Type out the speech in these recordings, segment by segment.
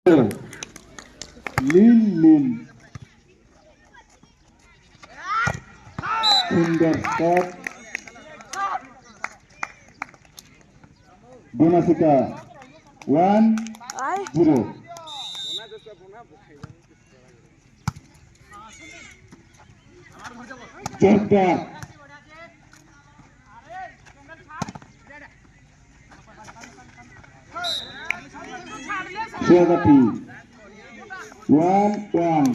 लीन लीन सुंदर शॉट गुनासिका 1-0 जोरदार Siagati 1-1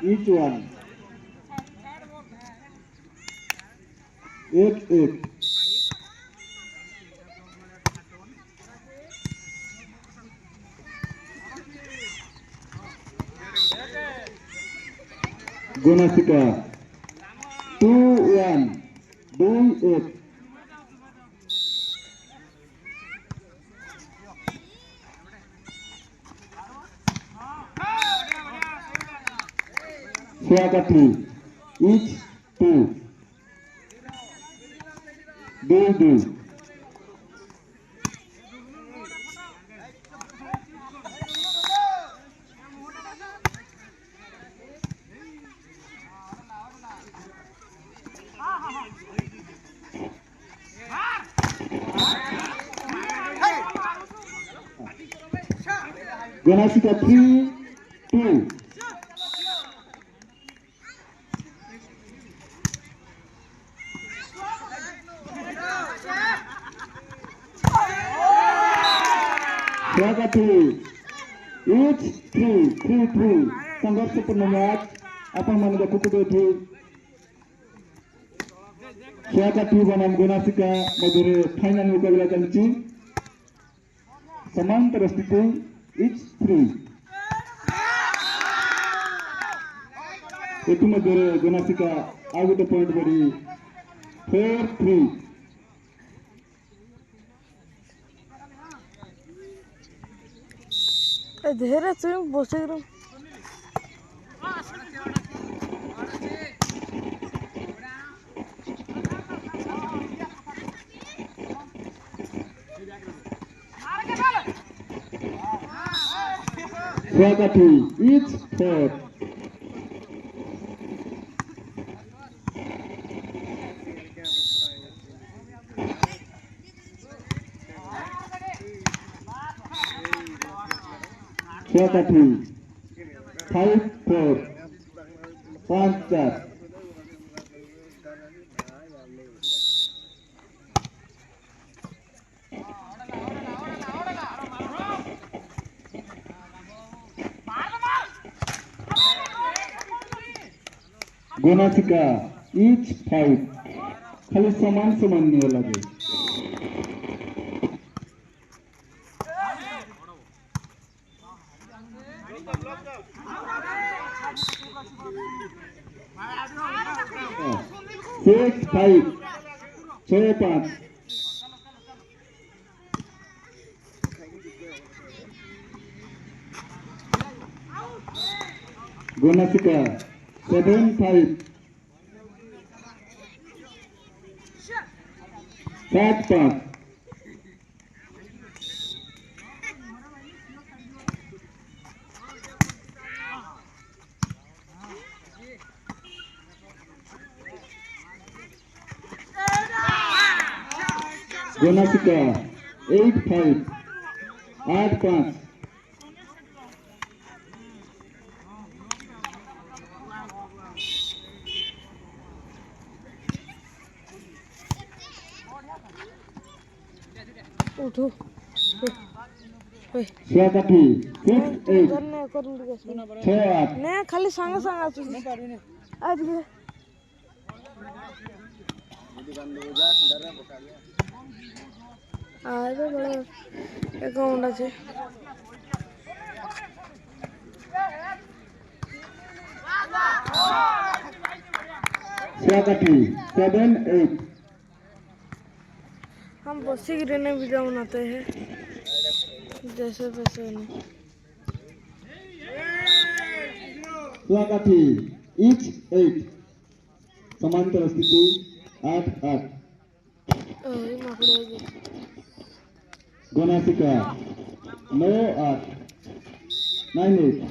each one 8-8 Gunasika 2-1 2-8 Siagati each 2 2-2 Gunasika 3-2 Siagati each 3-3 संघर्षपूर्ण match आपण मध्ये कुठे होते Siagati बनाम गुनासिका मध्ये फायनल मुकाबला त्यांची समांतर स्थिती each 3 इतिमध्ये गुनासिका आउट पॉइंट बरी 4-3 धीरे से बसे रहो Siagati each 4 Siagati 5-4 5-4 गुनासिका each 5 खाली समान निये लगे सिक्स 5 6-5 गुनासिका 7-5 7-5 गुनासिका 8-5 8-5 उठो Siagati 6-8 6-8 नहीं खाली सांग सांग आज के आज बड़ा अकाउंट আছে Siagati 7-8 हम बसी गिरने वीडियो बनाते हैं जैसे वैसे नहीं Siagati each 8 समांतर स्थिति 8-8 गुनासिका 9-8 9-8.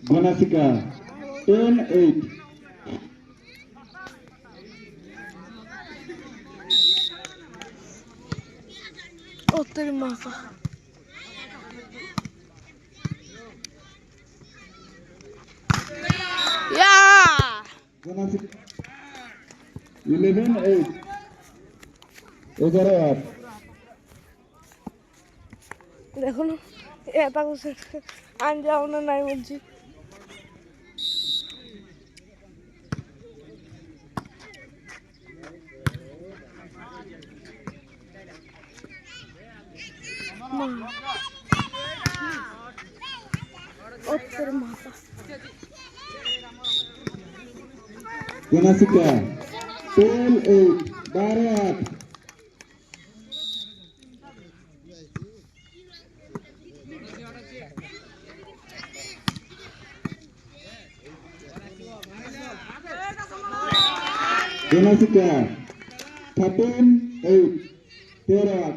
Gonasika 10-8. Oh, तेरी माँ का या Gonasika 11-8. 11-8. দেখো না এটা কিছু আন যাও না নাই বলছি ওর মাথা Gonasika 12-8. 12-8. Gonasika 13-8. 13-8.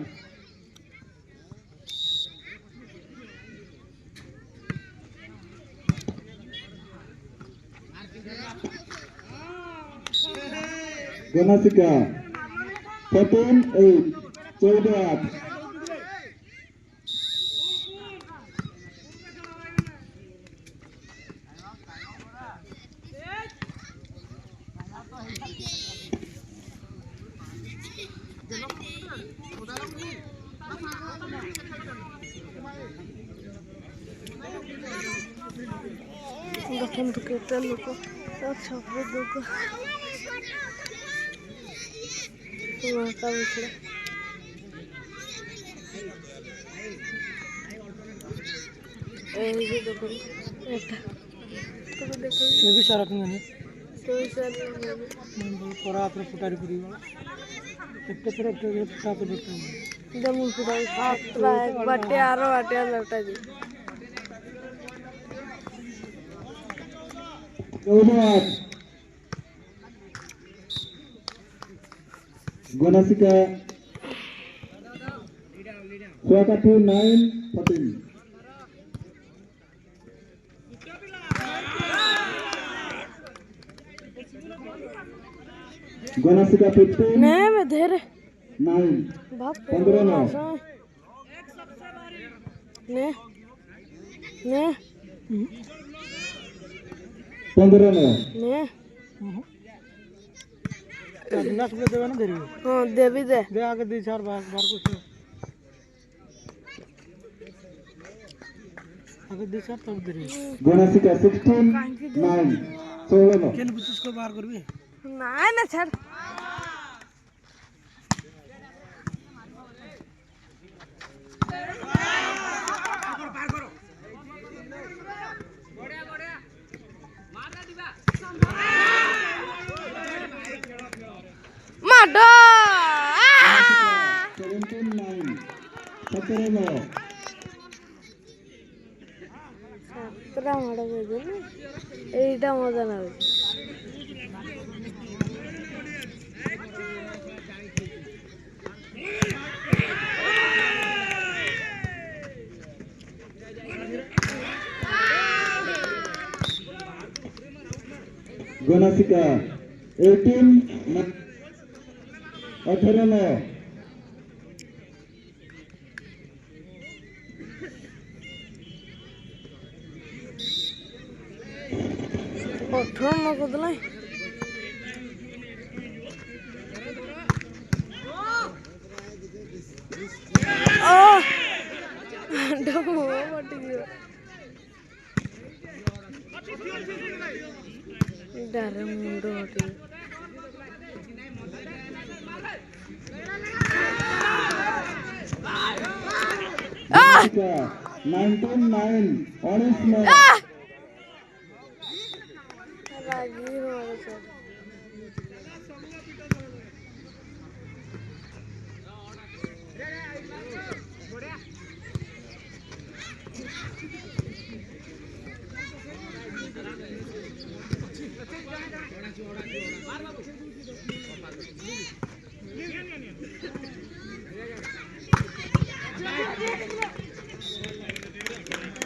Gonasika 14-8. 14-8. দেখুন তো কেটে লোক ছাপড়ে লোক মাথা উঠে এই যে দেখুন এটা তোকে দেখুন ये भी सारा तुम नहीं তো স্যার परा अपने पुटारी पूरी वाला एक तरफ तो फुटा तो देखता हूँ যেমন পুরাই সাতটা এক বাটে আরো আটে লটা দিই 14-8. Gonasika Suakatu 9-14. Gonasika 15-9. নে মে ধরে বাপ 15-9. নে নে 15-9. নে ना सुबह देवा ना देरी হ্যাঁ দেবি দে दे आगे दी चार बार बार कुछ आगे दी चार तब देरी Gonasika 16-9. 16-9. केन बुच्चिस को बाहर कर भी না না ছাড় মাডো 17-9. 17-9. সাতটা মারা গেছে না এইটা মজা না Gonasika 18-9. 18-9. অঠর না কদলাই ও ডমো মাটি গিয়ে ডারে মুন্ডো মাটি Gonasika 19-9. Orange man. লাগিয়ে মারা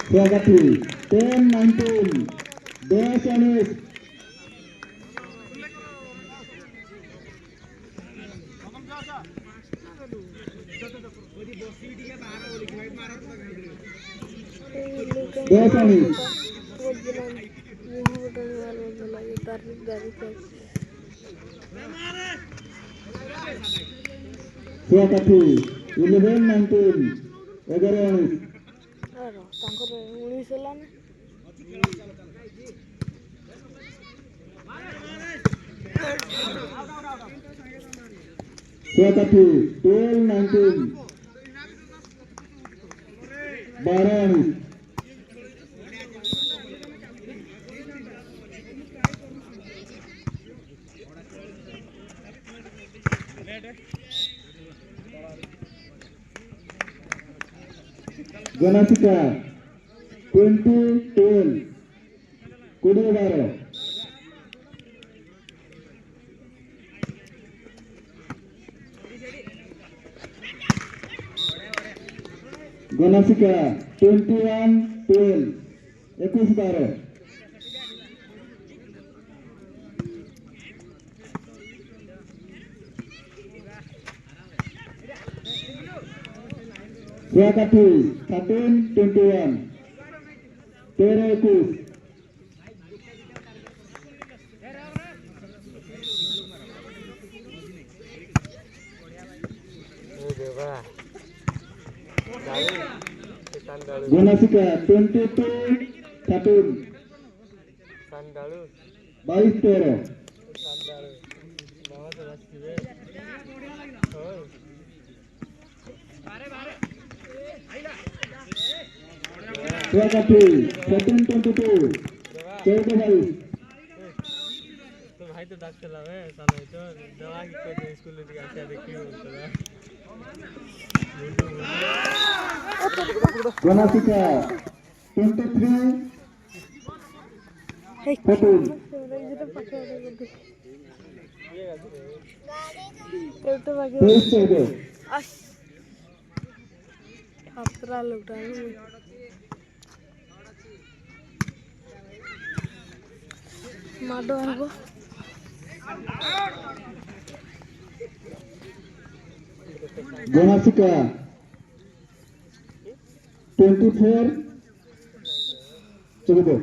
Swagati 10-19 10 Anis Desa nih. Swagati 11-19 11 Anis Swagati 12-19 12 Anis Ganasika 20-12 20 Ganasika 21-12 21 Swagati 13-21 13-21 Ganasika 22-13 22-13 Swagati 14-22 14-22 तो भाई तो डाक चला है साले तो दवा की कोई स्कूल में दिखाते हैं देखिए Ganasika 23-14 23-14 खतरा लग रहा है माडो आगो Ganasika 24 14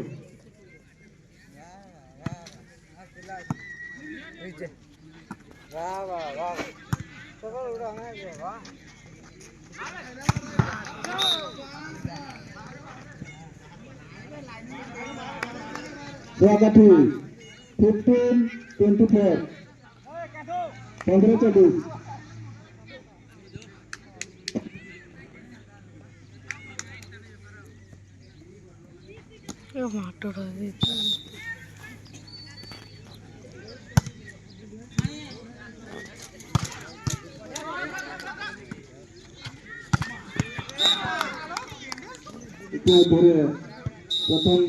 वाह वाह वाह सब उड़ाना है वाह Swagati 15-24 15-24 ये माटो रही itu dari potong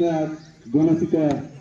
Ganasika